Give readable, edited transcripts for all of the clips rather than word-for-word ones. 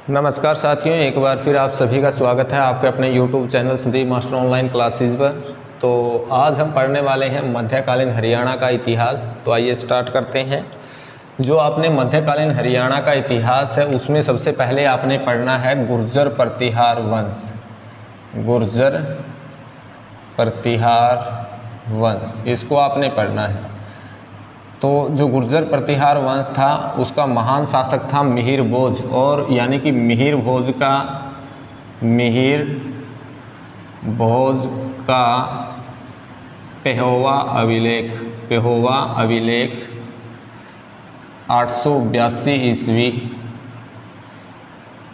नमस्कार साथियों, एक बार फिर आप सभी का स्वागत है आपके अपने YouTube channel Sandeep master online classes पर। तो आज हम पढ़ने वाले हैं मध्यकालीन हरियाणा का इतिहास। तो आइए स्टार्ट करते हैं। जो आपने मध्यकालीन हरियाणा का इतिहास है उसमें सबसे पहले आपने पढ़ना है गुर्जर प्रतिहार वंश। गुर्जर प्रतिहार वंश, इसको आपने पढ़ना है। तो जो गुर्जर प्रतिहार वंश था उसका महान शासक था मिहिर भोज, और यानी कि मिहिर भोज का पेहोवा अभिलेख 882 ईस्वी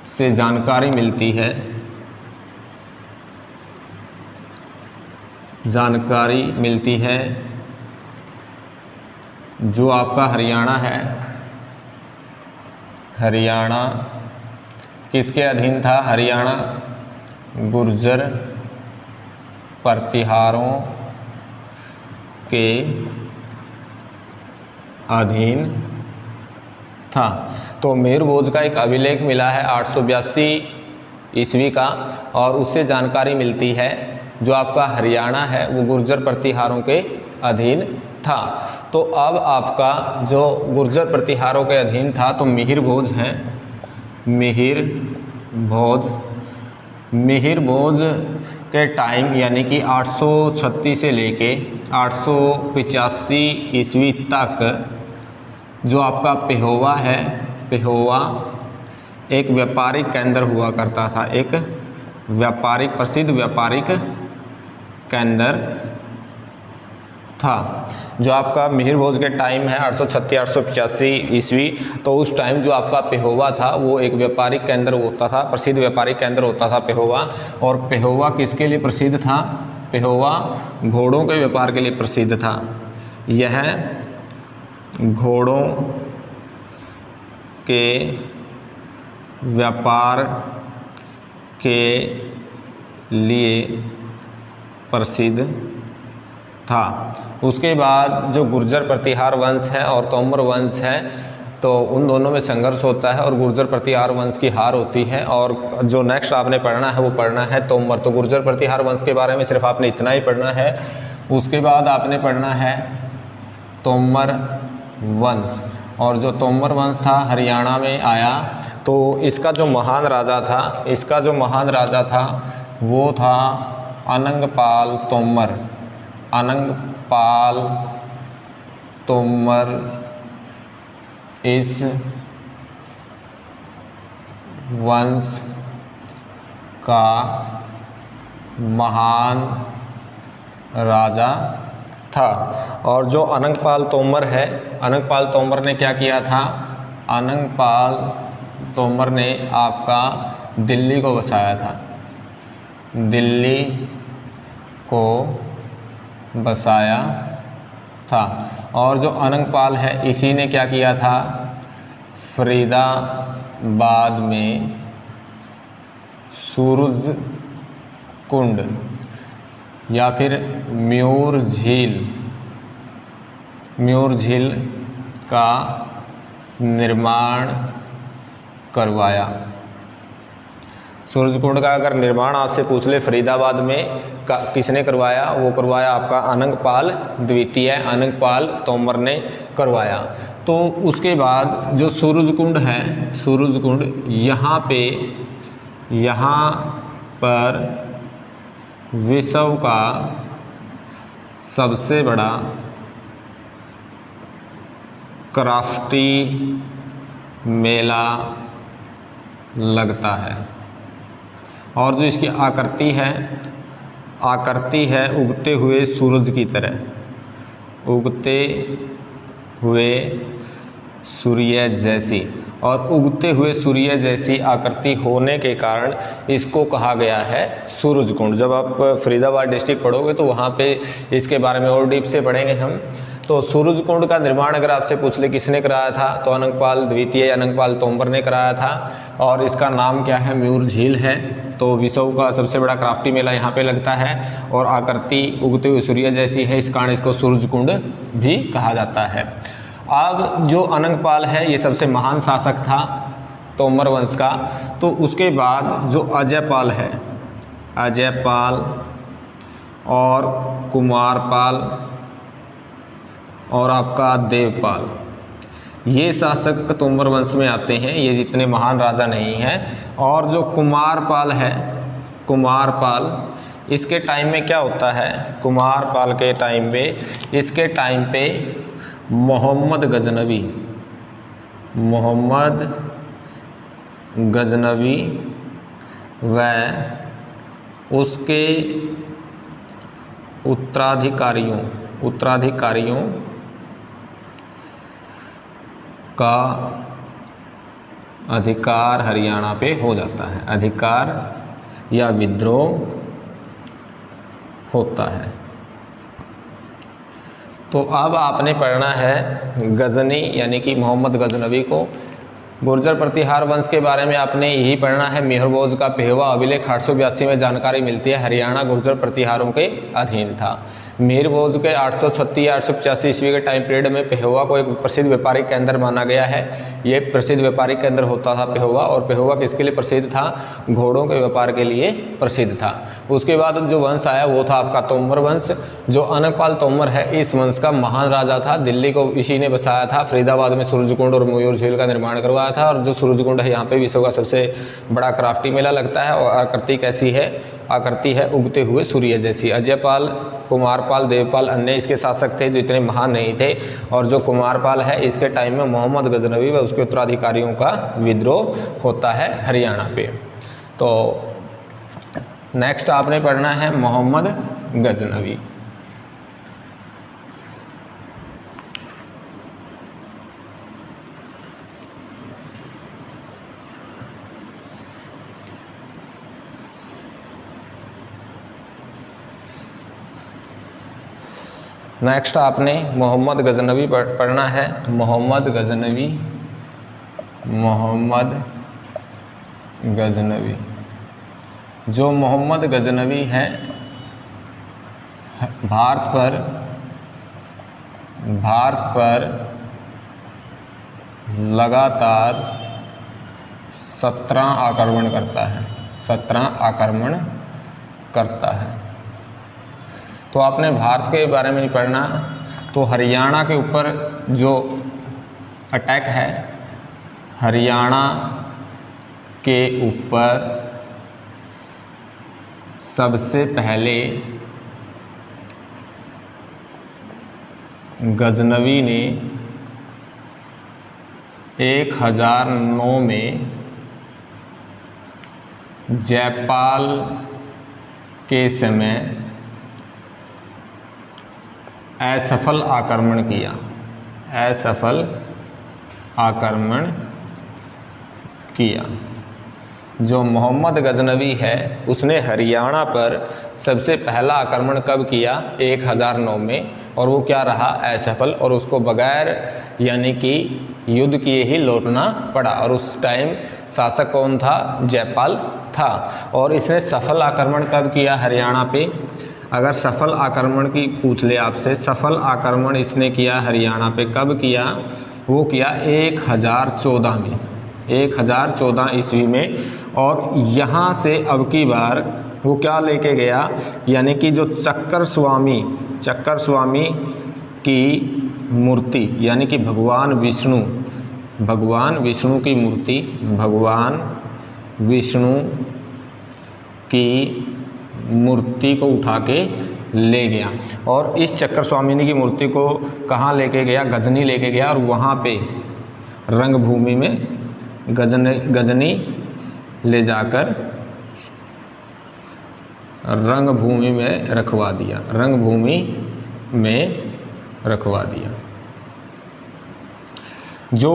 से जानकारी मिलती है। जो आपका हरियाणा है, हरियाणा किसके अधीन था? हरियाणा गुर्जर प्रतिहारों के अधीन था। तो मिहिर भोज का एक अभिलेख मिला है 882 ईस्वी का, और उससे जानकारी मिलती है जो आपका हरियाणा है वो गुर्जर प्रतिहारों के अधीन था। तो अब आपका जो गुर्जर प्रतिहारों के अधीन था तो मिहिर भोज है। मिहिर भोज के टाइम यानी कि 836 से लेके 885 ईस्वी तक जो आपका पेहोवा है, पेहोवा एक व्यापारिक केंद्र हुआ करता था, एक प्रसिद्ध व्यापारिक केंद्र था। जो आपका मिहिर भोज के टाइम है 836-885 ईस्वी, तो उस टाइम जो आपका पेहोवा था वो एक व्यापारिक केंद्र होता था, प्रसिद्ध व्यापारिक केंद्र होता था पेहोवा। और पेहोवा किसके लिए प्रसिद्ध था? पेहोवा घोड़ों के व्यापार के लिए प्रसिद्ध था। यह घोड़ों के व्यापार के लिए प्रसिद्ध था। उसके बाद जो गुर्जर प्रतिहार वंश है और तोमर वंश है, तो उन दोनों में संघर्ष होता है और गुर्जर प्रतिहार वंश की हार होती है। और जो नेक्स्ट आपने पढ़ना है वो पढ़ना है तोमर। तो गुर्जर प्रतिहार वंश के बारे में सिर्फ आपने इतना ही पढ़ना है। उसके बाद आपने पढ़ना है तोमर वंश। और जो तोमर वंश था हरियाणा में आया, तो इसका जो महान राजा था वो था अनंगपाल तोमर इस वंश का महान राजा था। और जो अनंगपाल तोमर है, अनंगपाल तोमर ने क्या किया था? अनंगपाल तोमर ने आपका दिल्ली को बसाया था, दिल्ली को बसाया था। और जो अनंगपाल है इसी ने क्या किया था? फरीदाबाद में सूरज कुंड या फिर म्यूर झील का निर्माण करवाया। सूरज कुंड का अगर निर्माण आपसे पूछ ले फरीदाबाद में किसने करवाया, वो करवाया आपका अनंगपाल द्वितीय, अनंगपाल तोमर ने करवाया। तो उसके बाद जो सूरज कुंड है, सूरज कुंड यहाँ पर विश्व का सबसे बड़ा क्राफ्टी मेला लगता है। और जो इसकी आकृति है उगते हुए सूरज की तरह, उगते हुए सूर्य जैसी, और उगते हुए सूर्य जैसी आकृति होने के कारण इसको कहा गया है सूरज कुंड। जब आप फरीदाबाद डिस्ट्रिक्ट पढ़ोगे तो वहाँ पे इसके बारे में और डीप से पढ़ेंगे हम। तो सूरज कुंड का निर्माण अगर आपसे पूछ ले किसने कराया था, तो अनंगपाल द्वितीय, अनंगपाल तोमर ने कराया था। और इसका नाम क्या है? म्यूर झील है। तो विश्व का सबसे बड़ा क्राफ्टी मेला यहाँ पे लगता है, और आकृति उगते हुए सूर्य जैसी है, इस कारण इसको सूरज कुंड भी कहा जाता है। अब जो अनंगपाल है ये सबसे महान शासक था, तोमर वंश का। तो उसके बाद जो अजयपाल है, अजयपाल और कुमारपाल और आपका देवपाल, ये शासक तोमर वंश में आते हैं। ये जितने महान राजा नहीं हैं। और जो कुमारपाल है, कुमारपाल, इसके टाइम में क्या होता है, कुमारपाल के टाइम पे, इसके टाइम पे मोहम्मद गजनवी, मोहम्मद गजनवी व उसके उत्तराधिकारियों का अधिकार हरियाणा पे हो जाता है, अधिकार या विद्रोह होता है। तो अब आपने पढ़ना है गजनी यानी कि मोहम्मद गजनवी को। गुर्जर प्रतिहार वंश के बारे में आपने यही पढ़ना है। मेहरभोज का पेहवा अभिलेख 882 में जानकारी मिलती है, हरियाणा गुर्जर प्रतिहारों के अधीन था। मेहरभोज के 836 या 885 ईस्वी के टाइम पीरियड में पेहवा को एक प्रसिद्ध व्यापारिक केंद्र माना गया है। ये प्रसिद्ध व्यापारिक केंद्र होता था पेहवा, और पेहवा किसके लिए प्रसिद्ध था, घोड़ों के व्यापार के लिए प्रसिद्ध था। उसके बाद जो वंश आया वो था आपका तोमर वंश। जो अनंगपाल तोमर है, इस वंश का महान राजा था। दिल्ली को इसी ने बसाया था। फरीदाबाद में सूरजकुंड और मयूर झील का निर्माण करवाया था। और जो सूरजकुंड है, यहाँ पे विश्व का सबसे बड़ा क्राफ्टी मेला लगता है। और आकृति कैसी है, आकृति है उगते हुए सूर्य जैसी। अजयपाल, कुमारपाल, देवपाल अन्य इसके शासक थे जो इतने महान नहीं थे। और जो कुमारपाल है, इसके टाइम में मोहम्मद गजनवी व उसके उत्तराधिकारियों का विद्रोह होता है हरियाणा पे। तो नेक्स्ट आपने पढ़ना है मोहम्मद गजनवी। नेक्स्ट आपने मोहम्मद गजनवी पढ़ना है। मोहम्मद गजनवी, मोहम्मद गजनवी, जो मोहम्मद गजनवी हैं, भारत पर लगातार 17 आक्रमण करता है, 17 आक्रमण करता है। तो आपने भारत के बारे में नहीं पढ़ना। तो हरियाणा के ऊपर जो अटैक है, हरियाणा के ऊपर सबसे पहले गजनवी ने 1009 में जयपाल के समय असफल आक्रमण किया, असफल आक्रमण किया। जो मोहम्मद गजनवी है, उसने हरियाणा पर सबसे पहला आक्रमण कब किया, 1009 में, और वो क्या रहा, असफल, और उसको बगैर यानी कि युद्ध किए ही लौटना पड़ा। और उस टाइम शासक कौन था, जयपाल था। और इसने सफल आक्रमण कब किया हरियाणा पे, अगर सफल आक्रमण की पूछ ले आपसे, सफल आक्रमण इसने किया हरियाणा पे कब किया, वो किया 1014 में, 1014 ईस्वी में। और यहाँ से अब की बार वो क्या लेके गया, यानी कि जो चक्कर स्वामी की मूर्ति, यानी कि भगवान विष्णु की मूर्ति, भगवान विष्णु की मूर्ति को उठा के ले गया। और इस चक्कर स्वामिनी की मूर्ति को कहाँ लेके गया, गजनी लेके गया। और वहाँ पे रंगभूमि में गजनी ले जाकर रंगभूमि में रखवा दिया, रंगभूमि में रखवा दिया। जो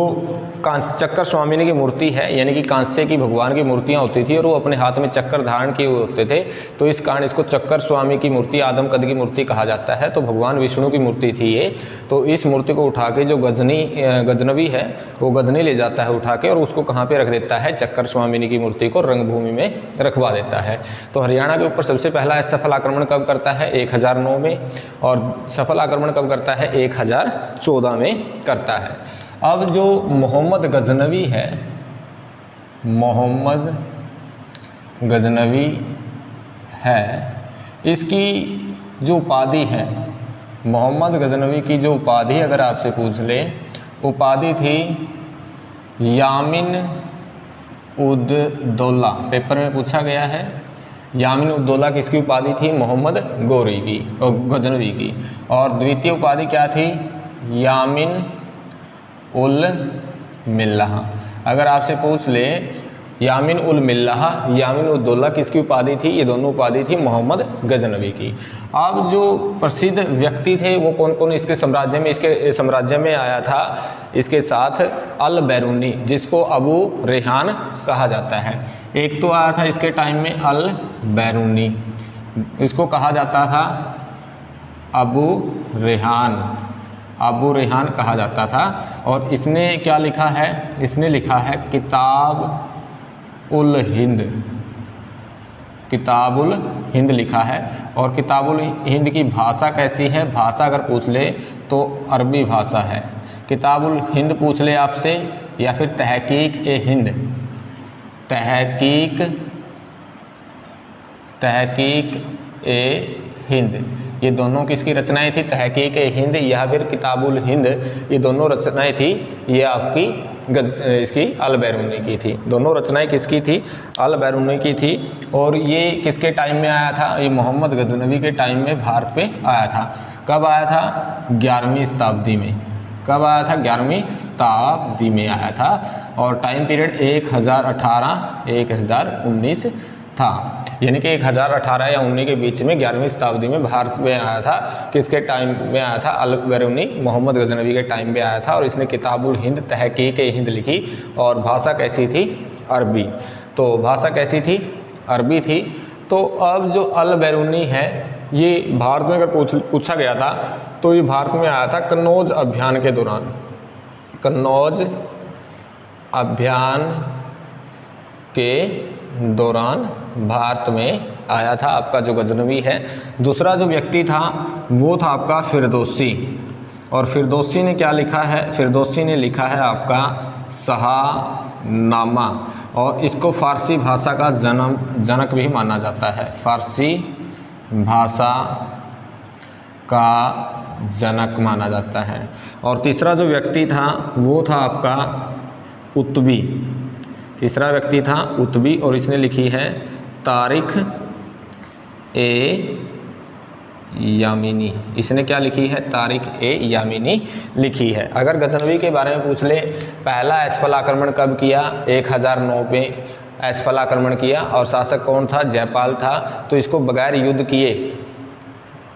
चक्कर स्वामिनी की मूर्ति है, यानी कि कांस्य की भगवान की मूर्तियाँ होती थी और वो अपने हाथ में चक्कर धारण किए हुए होते थे, तो इस कारण इसको चक्कर स्वामी की मूर्ति, आदम कद की मूर्ति कहा जाता है। तो भगवान विष्णु की मूर्ति थी ये। तो इस मूर्ति को उठा के जो गजनवी है वो गजनी ले जाता है उठा के, और उसको कहाँ पे रख देता है, चक्कर स्वामिनी की मूर्ति को रंगभूमि में रखवा देता है। तो हरियाणा के ऊपर सबसे पहला सफल आक्रमण कब करता है, 1009 में, और सफल आक्रमण कब करता है, 1014 में करता है। अब जो मोहम्मद गजनवी है, मोहम्मद गजनवी है, इसकी जो उपाधि है, मोहम्मद गजनवी की जो उपाधि अगर आपसे पूछ ले, उपाधि थी यामिन उद दौला। पेपर में पूछा गया है। यामिन उद दौला किसकी उपाधि थी? मोहम्मद गौरी की और गजनवी की। और द्वितीय उपाधि क्या थी? यामिन उल मिल्लाह। अगर आपसे पूछ ले यामिन उल मिल्लाह, यामिन उद दौला किसकी उपाधि थी? ये दोनों उपाधि थी मोहम्मद गजनवी की। अब जो प्रसिद्ध व्यक्ति थे वो कौन कौन इसके साम्राज्य में आया था इसके साथ? अल बैरूनी, जिसको अबू रेहान कहा जाता है। एक तो आया था इसके टाइम में अल बैरूनी, इसको कहा जाता था अबू रेहान कहा जाता था। और इसने क्या लिखा है? इसने लिखा है किताब उल हिंद लिखा है। और किताबुल हिंद की भाषा कैसी है? भाषा अगर पूछ ले तो अरबी भाषा है। किताबुल हिंद पूछ ले आपसे, या फिर तहकीक ए हिंद, तहकीक ए हिंद, ये दोनों किसकी रचनाएं थी? तहकीक ए हिंद या फिर किताबुल हिंद, ये दोनों रचनाएं थी, ये आपकी इसकी अल बैरूनी की थी। दोनों रचनाएं किसकी थी? अल बैरूनी की थी। और ये किसके टाइम में आया था? ये मोहम्मद गजनवी के टाइम में भारत पे आया था। कब आया था? 11वीं शताब्दी में। कब आया था? 11वीं शताब्दी में आया था। और टाइम पीरियड 1018-1019 था, यानी कि 1018 या 19 के बीच में 11वीं शताब्दी में भारत में आया था। किसके टाइम में आया था? अल बैरूनी, मोहम्मद गजनवी के टाइम में आया था। और इसने किताबुल हिंद, तहकीक हिंद लिखी। और भाषा कैसी थी? अरबी। तो भाषा कैसी थी? अरबी थी। तो अब जो अल बैरूनी है, ये भारत में अगर पूछा गया था तो ये भारत में आया था कन्नौज अभियान के दौरान। कन्नौज अभियान के दौरान भारत में आया था आपका जो गजनवी है। दूसरा जो व्यक्ति था वो था आपका फिरदौसी। और फिरदौसी ने क्या लिखा है? फिरदौसी ने लिखा है आपका शाहनामा। और इसको फारसी भाषा का जनक भी माना जाता है। फारसी भाषा का जनक माना जाता है। और तीसरा जो व्यक्ति था वो था आपका उत्बी। तीसरा व्यक्ति था उत्बी, और इसने लिखी है तारिख ए यामिनी। इसने क्या लिखी है? तारिख ए यामिनी लिखी है। अगर गजनवी के बारे में पूछ ले, पहला एसफल आक्रमण कब किया? 1009 पे एसफल आक्रमण किया। और शासक कौन था? जयपाल था। तो इसको बगैर युद्ध किए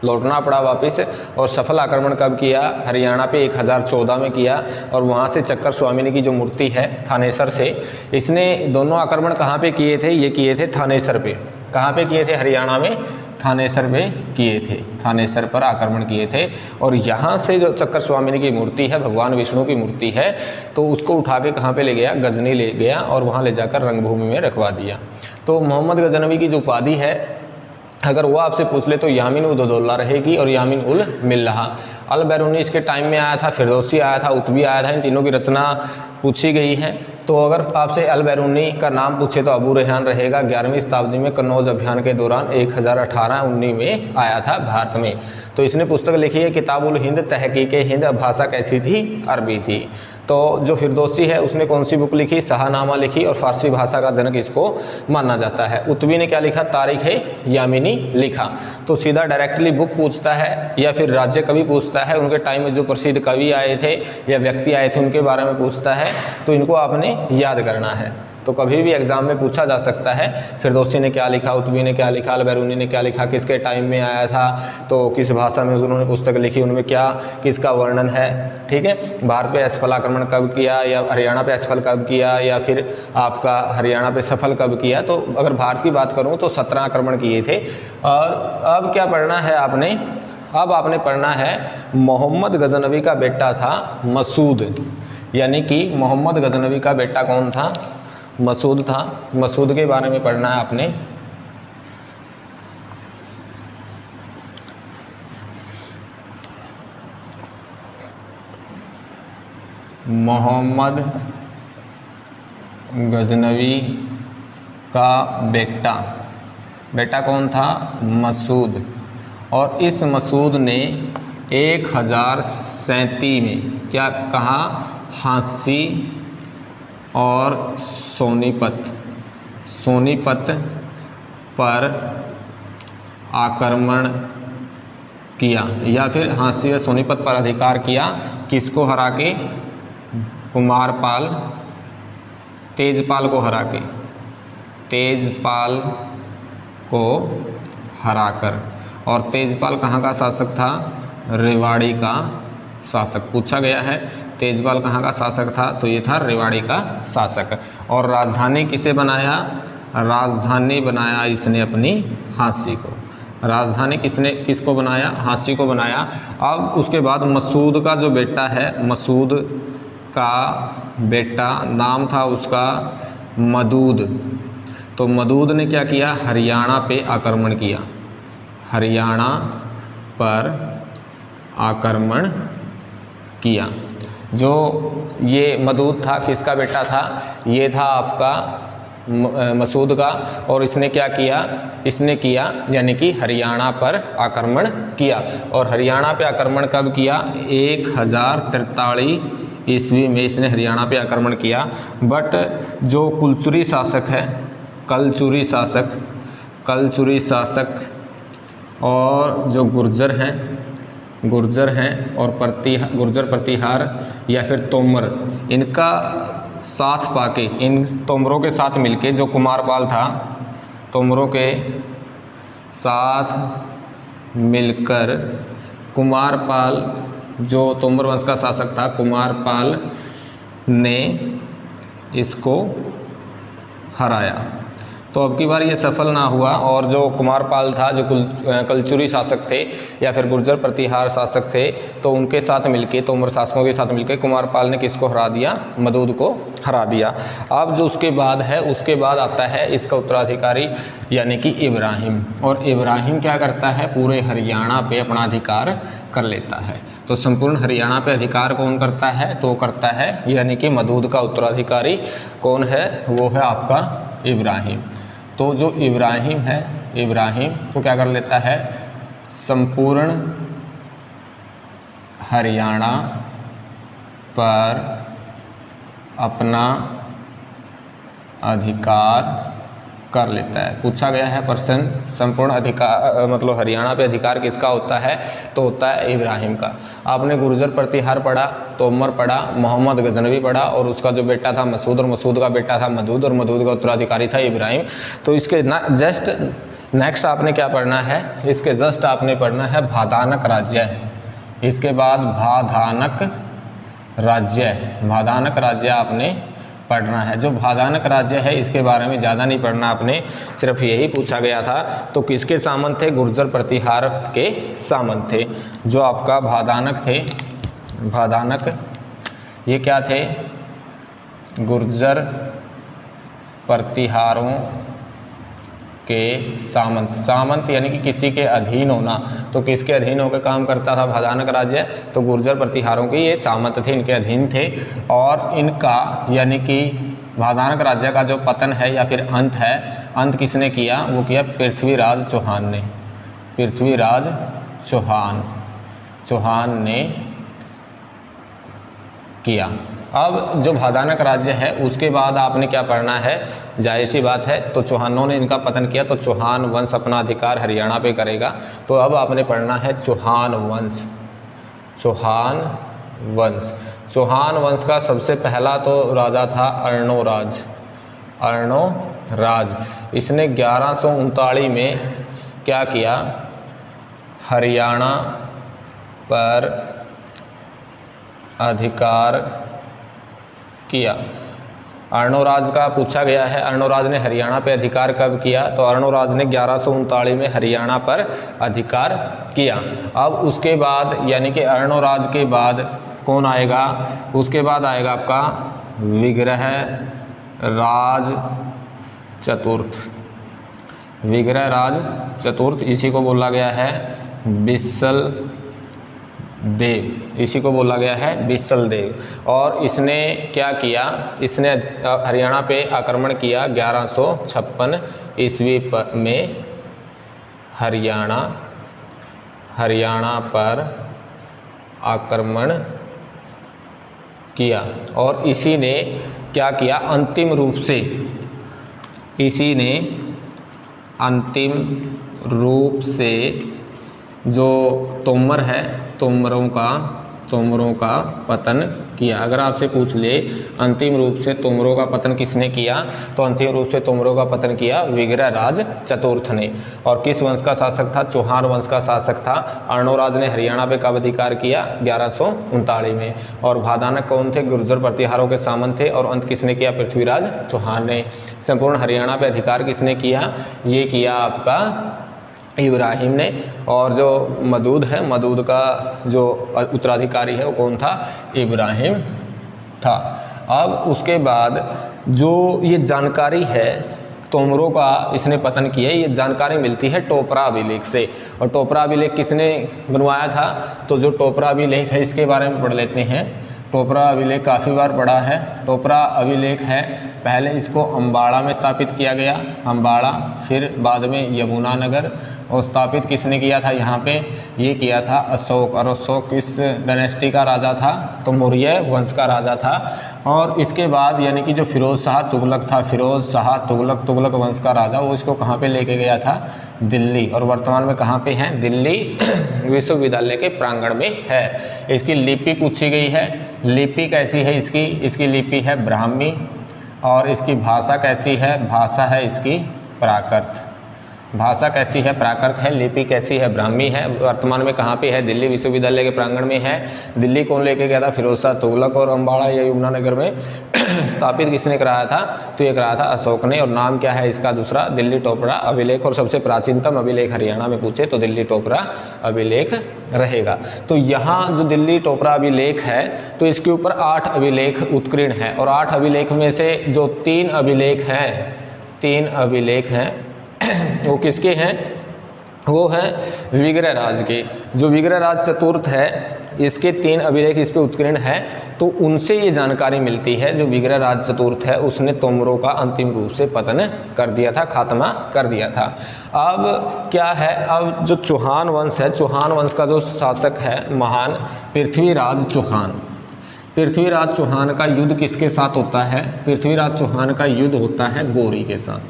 लौटना पड़ा वापस। और सफल आक्रमण कब किया? हरियाणा पे 1014 में किया। और वहाँ से चक्कर स्वामिनी की जो मूर्ति है थानेसर से, इसने दोनों आक्रमण कहाँ पे किए थे? ये किए थे थानेसर पे। कहाँ पे किए थे? हरियाणा में थानेसर पे किए थे। थानेसर पर आक्रमण किए थे। और यहाँ से जो चक्कर स्वामिनी की मूर्ति है, भगवान विष्णु की मूर्ति है, तो उसको उठा के कहाँ पे ले गया? गजनी ले गया। और वहाँ ले जाकर रंगभूमि में रखवा दिया। तो मोहम्मद गजनवी की जो उपाधि है, अगर वो आपसे पूछ ले तो यामिन उद दौला रहेगी और यामिन उल मिल्लाह। अल बैरूनी इसके टाइम में आया था, फिरदौसी आया था, उत्बी आया था। इन तीनों की रचना पूछी गई है। तो अगर आपसे अल बैरूनी का नाम पूछे तो अबू रेहान रहेगा। 11वीं शताब्दी में कन्नौज अभियान के दौरान 1018-19 में आया था भारत में। तो इसने पुस्तक लिखी है किताबुल हिंद, तहकीक हिंद। भाषा कैसी थी? अरबी थी। तो जो फिरदौसी है उसने कौन सी बुक लिखी? शाहनामा लिखी। और फारसी भाषा का जनक इसको माना जाता है। उत्बी ने क्या लिखा? तारिख यामिनी लिखा। तो सीधा डायरेक्टली बुक पूछता है या फिर राज्य कवि पूछता है, उनके टाइम में जो प्रसिद्ध कवि आए थे या व्यक्ति आए थे उनके बारे में पूछता है। तो इनको आपने याद करना है। तो कभी भी एग्जाम में पूछा जा सकता है फिरदौसी ने क्या लिखा, उत्बी ने क्या लिखा, अल बैरूनी ने क्या लिखा, किसके टाइम में आया था, तो किस भाषा में उन्होंने पुस्तक लिखी, उनमें क्या किसका वर्णन है। ठीक है, भारत पे असफल आक्रमण कब किया, या हरियाणा पे असफल कब किया, या फिर आपका हरियाणा पे सफल कब किया। तो अगर भारत की बात करूँ तो 17 आक्रमण किए थे। और अब क्या पढ़ना है आपने? अब आपने पढ़ना है मोहम्मद गजनवी का बेटा था मसूद, यानी कि मोहम्मद गजनवी का बेटा कौन था? मसूद था। मसूद के बारे में पढ़ना है आपने। मोहम्मद गजनवी का बेटा कौन था? मसूद। और इस मसूद ने 1037 में क्या कहा? हांसी और सोनीपत पर आक्रमण किया, या फिर हांसी और सोनीपत पर अधिकार किया। किसको हरा के? कुमारपाल, तेजपाल को हरा के, तेजपाल को हराकर। और तेजपाल कहाँ का शासक था? रेवाड़ी का शासक। पूछा गया है तेजपाल कहाँ का शासक था, तो ये था रेवाड़ी का शासक। और राजधानी किसे बनाया? राजधानी बनाया इसने अपनी हांसी को। राजधानी किसको बनाया? हांसी को बनाया। अब उसके बाद मसूद का जो बेटा है, मसूद का बेटा नाम था उसका मदूद। तो मदूद ने क्या किया? हरियाणा पे आक्रमण किया। हरियाणा पर आक्रमण किया। जो ये मदूद था किसका बेटा था? ये था आपका मसूद का। और इसने क्या किया? इसने किया यानी कि हरियाणा पर आक्रमण किया। और हरियाणा पे आक्रमण कब किया? 1043 ईस्वी में इसने हरियाणा पे आक्रमण किया। बट जो कलचुरी शासक और जो गुर्जर हैं और गुर्जर प्रतिहार या फिर तोमर, इनका साथ पाके, इन तोमरों के साथ मिलके जो कुमारपाल था, तोमरों के साथ मिलकर कुमारपाल, जो तोमर वंश का शासक था, कुमारपाल ने इसको हराया। तो अब की बार ये सफल ना हुआ। और जो कुमारपाल था, जो कलचुरी शासक थे या फिर गुर्जर प्रतिहार शासक थे, तो उनके साथ मिलके, तोमर शासकों के साथ मिलके कुमारपाल ने किसको हरा दिया? मदूद को हरा दिया। अब जो उसके बाद है, उसके बाद आता है इसका उत्तराधिकारी यानी कि इब्राहिम। और इब्राहिम क्या करता है? पूरे हरियाणा पे अपना अधिकार कर लेता है। तो संपूर्ण हरियाणा पे अधिकार कौन करता है? तो करता है यानी कि मदूद का उत्तराधिकारी कौन है? वो है आपका इब्राहिम। तो जो इब्राहिम है, इब्राहिम को क्या कर लेता है? संपूर्ण हरियाणा पर अपना अधिकार कर लेता है। पूछा गया है प्रश्न, संपूर्ण अधिकार मतलब हरियाणा पे अधिकार किसका होता है? तो होता है इब्राहिम का। आपने गुर्जर प्रतिहार पढ़ा, तोमर पढ़ा, मोहम्मद गजनवी पढ़ा, और उसका जो बेटा था मसूद, और मसूद का बेटा था मदूद, और मदूद का उत्तराधिकारी था इब्राहिम। तो इसके जस्ट नेक्स्ट आपने क्या पढ़ना है? इसके जस्ट आपने पढ़ना है भादानक राज्य। इसके बाद भादानक राज्य आपने पढ़ना है। जो भादानक राज्य है इसके बारे में ज़्यादा नहीं पढ़ना आपने, सिर्फ यही पूछा गया था। तो किसके सामंत थे? गुर्जर प्रतिहार के सामंत थे। जो आपका भादानक थे, भादानक ये क्या थे? गुर्जर प्रतिहारों के सामंत यानी कि किसी के अधीन होना। तो किसके अधीन होकर काम करता था भादानक राज्य? तो गुर्जर प्रतिहारों के ये सामंत थे, इनके अधीन थे। और इनका यानी कि भादानक राज्य का जो पतन है या फिर अंत है, अंत किसने किया? वो किया पृथ्वीराज चौहान ने। पृथ्वीराज चौहान ने किया। अब जो भादानक राज्य है उसके बाद आपने क्या पढ़ना है? जाहिर सी बात है, तो चौहानों ने इनका पतन किया, तो चौहान वंश अपना अधिकार हरियाणा पे करेगा। तो अब आपने पढ़ना है चौहान वंश का सबसे पहला तो राजा था अर्णोराज। इसने 1139 में क्या किया? हरियाणा पर अधिकार किया। अर्णोराज का पूछा गया है, अर्णोराज ने हरियाणा पे अधिकार कब किया? तो अर्णोराज ने 1139 में हरियाणा पर अधिकार किया। अब उसके बाद यानी कि अर्णोराज के बाद कौन आएगा? उसके बाद आएगा आपका विग्रहराज चतुर्थ। इसी को बोला गया है देव, इसी को बोला गया है बिसल देव। और इसने क्या किया, इसने हरियाणा पे आक्रमण किया 1156 ईस्वी में। हरियाणा पर आक्रमण किया और इसी ने क्या किया, अंतिम रूप से इसी ने अंतिम रूप से जो तोमर है, तोमरों का पतन किया। अगर आपसे पूछ ले अंतिम रूप से तोमरों का पतन किसने किया, तो अंतिम रूप से तोमरों का पतन किया विग्रहराज चतुर्थ ने। और किस वंश का शासक था, चौहान वंश का शासक था। अर्णोराज ने हरियाणा पे कब अधिकार किया, 1139 में। और भादानक कौन थे, गुर्जर प्रतिहारों के सामंत थे। और अंत किसने किया, पृथ्वीराज चौहान ने। संपूर्ण हरियाणा पे अधिकार किसने किया, ये किया आपका इब्राहिम ने। और जो मदूद है, मदूद का जो उत्तराधिकारी है वो कौन था, इब्राहिम था। अब उसके बाद जो ये जानकारी है तोमरों का इसने पतन किया, ये जानकारी मिलती है टोपरा अभिलेख से। और टोपरा अभिलेख किसने बनवाया था, तो जो टोपरा अभिलेख है इसके बारे में पढ़ लेते हैं। टोपरा अभिलेख काफ़ी बार पढ़ा है। टोपरा अभिलेख है, पहले इसको अम्बाड़ा में स्थापित किया गया, अम्बाड़ा, फिर बाद में यमुनानगर। और स्थापित किसने किया था यहाँ पे, ये किया था अशोक। और अशोक किस डायनेस्टी का राजा था, तो मौर्य वंश का राजा था। और इसके बाद यानी कि जो फिरोज शाह तुगलक था, फिरोज शाह तुगलक वंश का राजा, वो इसको कहाँ पे लेके गया था, दिल्ली। और वर्तमान में कहाँ पे है, दिल्ली विश्वविद्यालय के प्रांगण में है। इसकी लिपि पूछी गई है, लिपि कैसी है इसकी, इसकी लिपि है ब्राह्मी। और इसकी भाषा कैसी है, भाषा है इसकी प्राकृत। भाषा कैसी है, प्राकृत है। लिपि कैसी है, ब्राह्मी है। वर्तमान में कहाँ पे है, दिल्ली विश्वविद्यालय के प्रांगण में है। दिल्ली कौन लेके गया था, फिरोज शाह तुगलक। और अम्बाड़ा या यमुनानगर में स्थापित किसने कराया था, तो ये कराया था अशोक ने। और नाम क्या है इसका दूसरा, दिल्ली टोपरा अभिलेख। और सबसे प्राचीनतम अभिलेख हरियाणा में पूछे तो दिल्ली टोपरा अभिलेख रहेगा। तो यहाँ जो दिल्ली टोपरा अभिलेख है, तो इसके ऊपर 8 अभिलेख उत्कीर्ण है। और 8 अभिलेख में से जो 3 अभिलेख हैं वो किसके हैं, वो है विग्रहराज के। जो विग्रहराज चतुर्थ है, इसके 3 अभिलेख इस पे उत्कीर्ण है। तो उनसे ये जानकारी मिलती है, जो विग्रहराज चतुर्थ है उसने तोमरों का अंतिम रूप से पतन कर दिया था, खात्मा कर दिया था। अब क्या है, अब जो चौहान वंश है, चौहान वंश का जो शासक है महान पृथ्वीराज चौहान। पृथ्वीराज चौहान का युद्ध किसके साथ होता है, पृथ्वीराज चौहान का युद्ध होता है गौरी के साथ।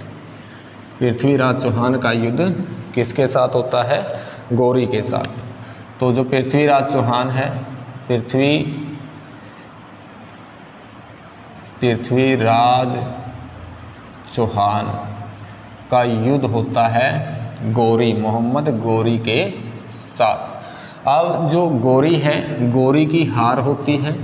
पृथ्वीराज चौहान का युद्ध किसके साथ होता है, गौरी के साथ। तो जो पृथ्वीराज चौहान है, पृथ्वीराज चौहान का युद्ध होता है गौरी, मोहम्मद गौरी के साथ। अब जो गौरी है, गौरी की हार होती है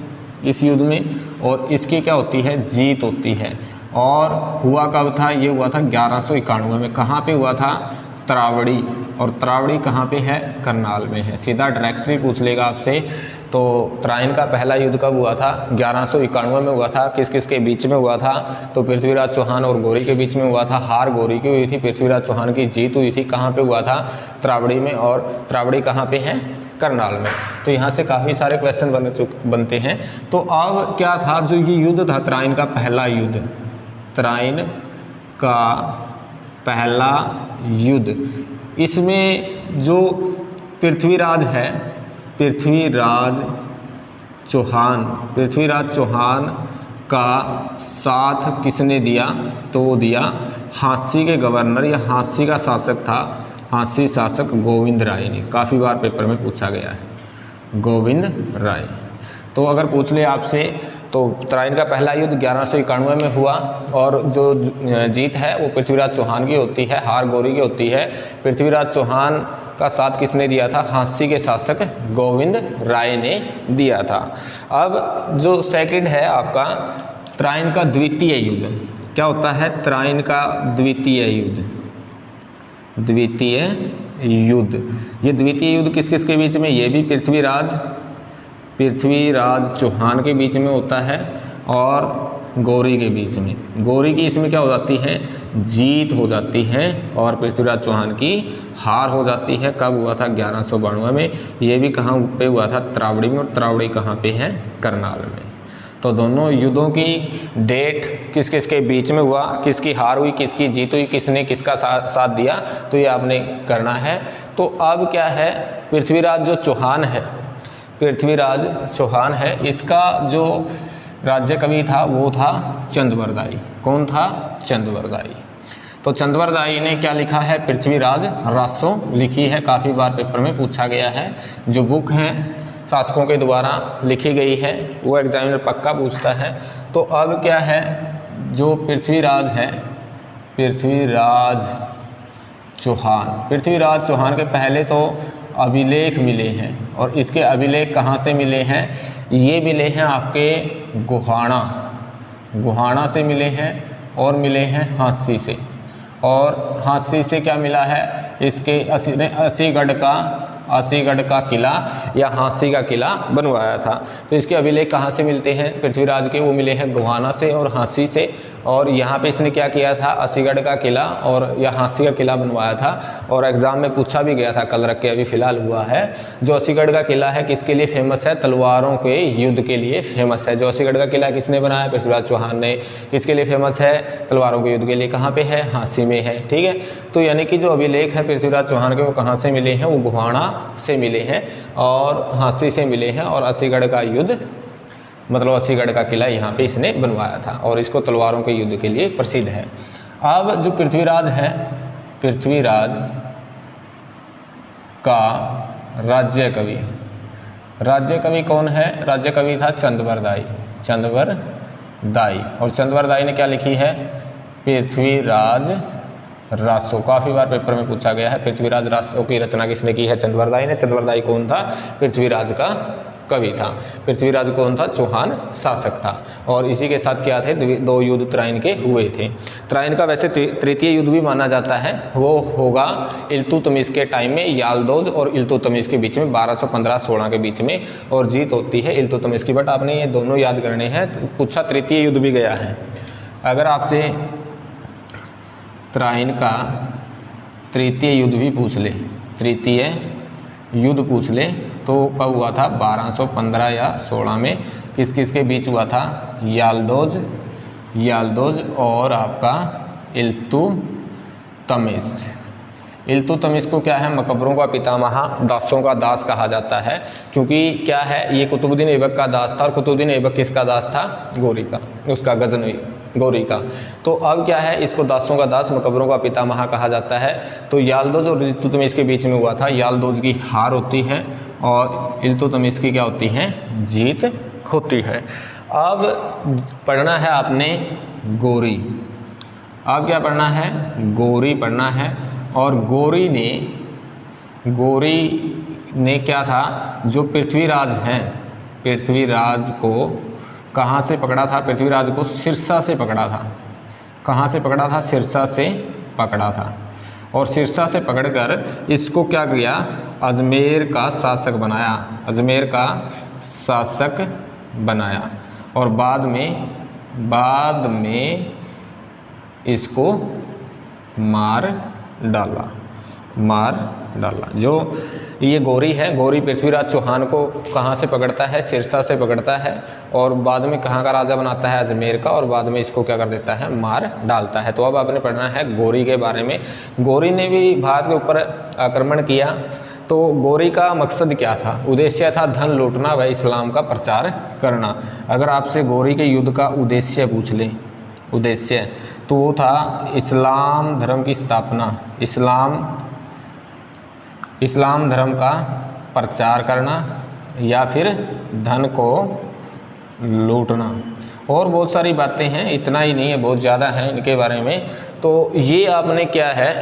इस युद्ध में, और इसकी क्या होती है, जीत होती है। और हुआ कब था, ये हुआ था 1191 में। कहाँ पे हुआ था, त्रावड़ी। और त्रावड़ी कहाँ पे है, करनाल में है। सीधा डायरेक्टली पूछ लेगा आपसे। तो त्राइन का पहला युद्ध कब हुआ था, 1191 में हुआ था। किस किस के बीच में हुआ था, तो पृथ्वीराज चौहान और गौरी के बीच में हुआ था। हार गौरी की हुई थी, पृथ्वीराज चौहान की जीत हुई थी। कहाँ पे हुआ था, त्रावड़ी में। और त्रावड़ी कहाँ पे है, करनाल में। तो यहाँ से काफ़ी सारे क्वेश्चन बनते हैं। तो अब क्या था, जो ये युद्ध था त्राइन का पहला युद्ध, त्राइन का पहला युद्ध, इसमें जो पृथ्वीराज है, पृथ्वीराज चौहान का साथ किसने दिया, तो वो दिया हाँसी के गवर्नर या हाँसी का शासक था, हाँसी शासक गोविंद राय ने। काफ़ी बार पेपर में पूछा गया है, गोविंद राय। तो अगर पूछ ले आपसे, तो त्राइन का पहला युद्ध 1191 में हुआ। और जो जीत है वो पृथ्वीराज चौहान की होती है, हार गौरी की होती है। पृथ्वीराज चौहान का साथ किसने दिया था, हाँसी के शासक गोविंद राय ने दिया था। अब जो सेकंड है आपका त्राइन का द्वितीय युद्ध, क्या होता है, त्राइन का द्वितीय युद्ध। ये द्वितीय युद्ध किस किस के बीच में, ये भी पृथ्वीराज चौहान के बीच में होता है। और गौरी के बीच में। गौरी की इसमें क्या हो जाती है, जीत हो जाती है और पृथ्वीराज चौहान की हार हो जाती है। कब हुआ था, 1192 में। ये भी कहाँ पे हुआ था, त्रावड़ी में, और त्रावड़ी कहाँ पे है, करनाल में। तो दोनों युद्धों की डेट किस किस के बीच में हुआ, किसकी हार हुई, किसकी जीत हुई, किसने किसका साथ दिया, तो ये आपने करना है। तो अब क्या है, पृथ्वीराज जो चौहान है, पृथ्वीराज चौहान है, इसका जो राज्य कवि था वो था चंदवरदाई। कौन था, चंदवरदाई। तो चंदवरदाई ने क्या लिखा है, पृथ्वीराज रासो लिखी है। काफ़ी बार पेपर में पूछा गया है। जो बुक है शासकों के द्वारा लिखी गई है वो एग्जामिनर पक्का पूछता है। तो अब क्या है, जो पृथ्वीराज है, पृथ्वीराज चौहान के पहले तो अभिलेख मिले हैं, और इसके अभिलेख कहाँ से मिले हैं, ये मिले हैं आपके गुहाना से मिले हैं, और मिले हैं हाँसी से। और हाँसी से क्या मिला है, इसके असीगढ़ का किला या हाँसी का किला बनवाया था। तो इसके अभिलेख कहाँ से मिलते हैं पृथ्वीराज के, वो मिले हैं गुहाना से और हाँसी से। और यहाँ पे इसने क्या किया था, असीगढ़ का किला और या हाँसी का किला बनवाया था। और एग्ज़ाम में पूछा भी गया था, कल रख के अभी फ़िलहाल हुआ है। जो असीगढ़ का किला है किसके लिए फेमस है, तलवारों के युद्ध के लिए फेमस है। जो असीगढ़ का किला किसने बनाया, पृथ्वीराज चौहान ने। किसके लिए फेमस है, तलवारों के युद्ध के लिए। कहाँ पे है, हाँसी में है। ठीक है, तो यानी कि जो अभिलेख है पृथ्वीराज चौहान के वो कहाँ से मिले हैं, वो गुहाना से मिले हैं और हाँसी से मिले हैं। और असीगढ़ का युद्ध मतलब असीगढ़ का किला यहाँ पे इसने बनवाया था, और इसको तलवारों के युद्ध के लिए प्रसिद्ध है। अब जो पृथ्वीराज है, पृथ्वीराज का राज्य कवि कौन है, राज्य कवि था चंदवरदाई। और चंदवरदाई ने क्या लिखी है, पृथ्वीराज रासो। काफ़ी बार पेपर में पूछा गया है, पृथ्वीराज रासो की रचना किसने की है, चंदवरदाई ने। चंदवरदाई कौन था, पृथ्वीराज का कवि था। पृथ्वीराज कौन था, चौहान शासक था। और इसी के साथ क्या थे, दो युद्ध त्राइन के हुए थे। त्राइन का वैसे तृतीय युद्ध भी माना जाता है, वो होगा इल्तुतमिश के टाइम में, यालदोज और इल्तुतमिश के बीच में 1215-16 के बीच में, और जीत होती है इल्तुतमिश की। बट आपने ये दोनों याद करने हैं। पूछा तृतीय युद्ध भी गया है, अगर आपसे त्राइन का तृतीय युद्ध भी पूछ ले, तृतीय युद्ध पूछ ले, तो कब हुआ था, 1215 या 16 में। किस किस के बीच हुआ था, यालदोज और आपका इल्तुतमिश को क्या है, मकबरों का पितामह, दासों का दास कहा जाता है। क्योंकि क्या है, ये कुतुबुद्दीन ऐबक का दास था। और कुतुबुद्दीन ऐबक किसका दास था, गौरी का, उसका गजनवी गौरी का। तो अब क्या है, इसको दासों का दास, मकबरों का पितामह कहा जाता है। तो यालदोज और इल्तुतमिश के बीच में हुआ था। यालदोज की हार होती है और इल्तुतमिश की क्या होती है, जीत होती है। अब पढ़ना है आपने गौरी। अब क्या पढ़ना है, गौरी पढ़ना है। और गौरी ने क्या था, जो पृथ्वीराज हैं, पृथ्वीराज को कहाँ से पकड़ा था, पृथ्वीराज को सिरसा से पकड़ा था। कहाँ से पकड़ा था, सिरसा से पकड़ा था। और सिरसा से पकड़कर इसको क्या किया, अजमेर का शासक बनाया। और बाद में इसको मार डाला। जो ये गौरी है, गौरी पृथ्वीराज चौहान को कहाँ से पकड़ता है, सिरसा से पकड़ता है। और बाद में कहाँ का राजा बनाता है, अजमेर का। और बाद में इसको क्या कर देता है, मार डालता है। तो अब आपने पढ़ना है गौरी के बारे में। गौरी ने भी भारत के ऊपर आक्रमण किया। तो गौरी का मकसद क्या था, उद्देश्य था धन लूटना व इस्लाम का प्रचार करना। अगर आपसे गौरी के युद्ध का उद्देश्य पूछ लें, उद्देश्य तो वो था इस्लाम धर्म की स्थापना, इस्लाम धर्म का प्रचार करना, या फिर धन को लूटना। और बहुत सारी बातें हैं, इतना ही नहीं है, बहुत ज़्यादा है इनके बारे में। तो ये आपने क्या है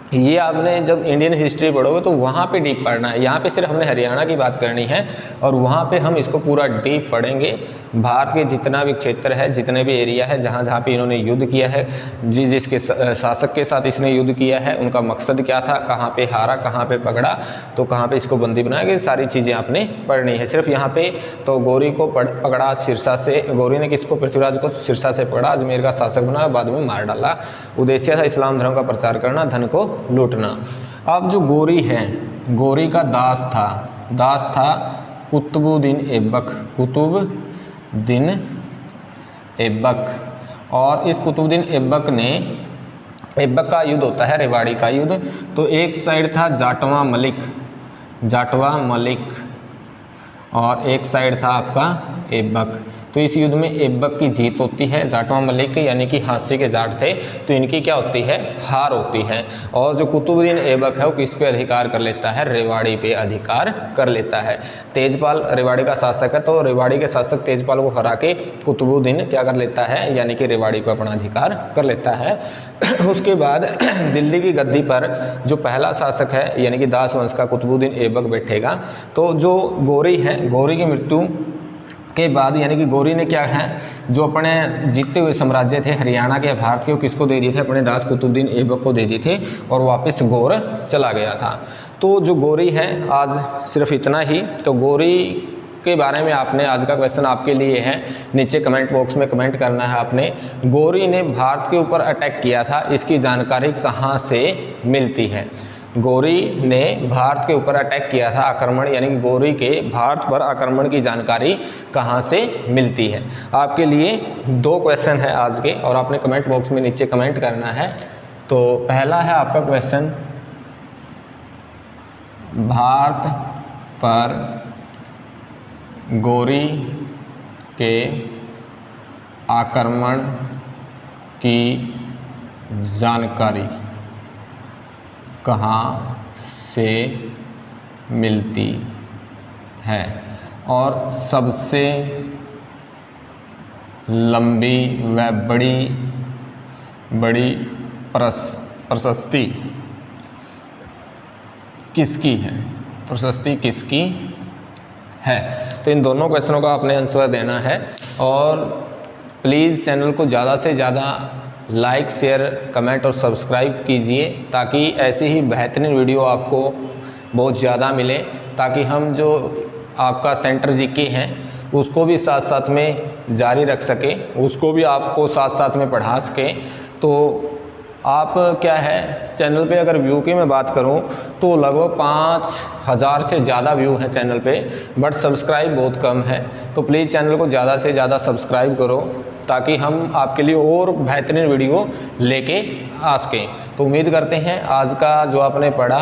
ये आपने जब इंडियन हिस्ट्री पढ़ोगे तो वहाँ पे डीप पढ़ना है। यहाँ पे सिर्फ हमने हरियाणा की बात करनी है और वहाँ पे हम इसको पूरा डीप पढ़ेंगे। भारत के जितना भी क्षेत्र है, जितने भी एरिया है, जहाँ जहाँ पे इन्होंने युद्ध किया है, जिसके शासक के साथ इसने युद्ध किया है, उनका मकसद क्या था, कहाँ पे हारा, कहाँ पे पकड़ा, तो कहाँ पे इसको बंदी बनाया गया, सारी चीज़ें आपने पढ़नी है। सिर्फ यहाँ पे तो गौरी को पकड़ा सिरसा से, गौरी ने किसको, पृथ्वीराज को सिरसा से पकड़ा, अजमेर का शासक बनाया, बाद में मार डाला। उद्देश्य था इस्लाम धर्म का प्रचार करना, धन को लूटना। अब जो गौरी है, गौरी का दास था कुतुबुद्दीन ऐबक, कुतुबुद्दीन ऐबक। और इस कुतुबुद्दीन ऐबक ने, ऐबक का युद्ध होता है रेवाड़ी का युद्ध, तो एक साइड था जाटवा मलिक और एक साइड था आपका ऐबक। तो इस युद्ध में ऐबक की जीत होती है, जाटवा मलिक के यानी कि हांसी के जाट थे, तो इनकी क्या होती है, हार होती है। और जो कुतुबुद्दीन ऐबक है वो किस पे अधिकार कर लेता है, रेवाड़ी पे अधिकार कर लेता है। तेजपाल रेवाड़ी का शासक है, तो रेवाड़ी के शासक तेजपाल को हरा के कुतुबुद्दीन क्या कर लेता है, यानी कि रेवाड़ी पे अपना अधिकार कर लेता है। उसके बाद दिल्ली की गद्दी पर जो पहला शासक है यानी कि दास वंश का कुतुबुद्दीन ऐबक बैठेगा। तो जो गौरी है, गौरी की मृत्यु के बाद यानी कि गौरी ने क्या है, जो अपने जीते हुए साम्राज्य थे हरियाणा के, भारत के, वो किसको दे दिए थे, अपने दास कुतुबुद्दीन ऐबक को दे दिए थे और वापस गौर चला गया था। तो जो गौरी है, आज सिर्फ इतना ही। तो गौरी के बारे में आपने, आज का क्वेश्चन आपके लिए है, नीचे कमेंट बॉक्स में कमेंट करना है आपने, गौरी ने भारत के ऊपर अटैक किया था, इसकी जानकारी कहाँ से मिलती है। गौरी ने भारत के ऊपर अटैक किया था, आक्रमण, यानी कि गौरी के भारत पर आक्रमण की जानकारी कहाँ से मिलती है। आपके लिए 2 क्वेश्चन है आज के और आपने कमेंट बॉक्स में नीचे कमेंट करना है। तो पहला है आपका क्वेश्चन, भारत पर गौरी के आक्रमण की जानकारी कहाँ से मिलती है और सबसे लंबी व बड़ी प्रशस्ति किसकी है, प्रशस्ति किसकी है। तो इन दोनों क्वेश्चनों का आपने आंसर देना है और प्लीज़ चैनल को ज़्यादा से ज़्यादा लाइक, शेयर, कमेंट और सब्सक्राइब कीजिए ताकि ऐसी ही बेहतरीन वीडियो आपको बहुत ज़्यादा मिले, ताकि हम जो आपका सेंटर जीके हैं उसको भी साथ साथ में जारी रख सकें, उसको भी आपको साथ साथ में पढ़ा सकें। तो आप क्या है, चैनल पे अगर व्यू की मैं बात करूं तो लगभग 5000 से ज़्यादा व्यू हैं चैनल पे, बट सब्सक्राइब बहुत कम है। तो प्लीज़ चैनल को ज़्यादा से ज़्यादा सब्सक्राइब करो ताकि हम आपके लिए और बेहतरीन वीडियो लेके आ सकें। तो उम्मीद करते हैं आज का जो आपने पढ़ा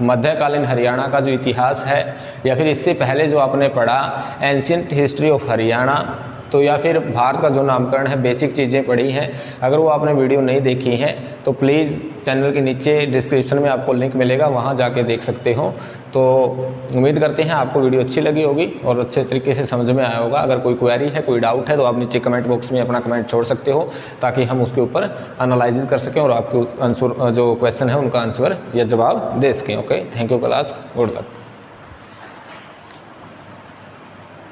मध्यकालीन हरियाणा का जो इतिहास है, या फिर इससे पहले जो आपने पढ़ा एंशिएंट हिस्ट्री ऑफ हरियाणा, तो या फिर भारत का जो नामकरण है, बेसिक चीज़ें पढ़ी हैं, अगर वो आपने वीडियो नहीं देखी है तो प्लीज़ चैनल के नीचे डिस्क्रिप्शन में आपको लिंक मिलेगा, वहाँ जाके देख सकते हो। तो उम्मीद करते हैं आपको वीडियो अच्छी लगी होगी और अच्छे तरीके से समझ में आया होगा। अगर कोई क्वेरी है, कोई डाउट है तो आप नीचे कमेंट बॉक्स में अपना कमेंट छोड़ सकते हो ताकि हम उसके ऊपर एनालिसिस कर सकें और आपके आंसर जो क्वेश्चन है उनका आंसर या जवाब दे सकें। Okay, thank you class, good luck.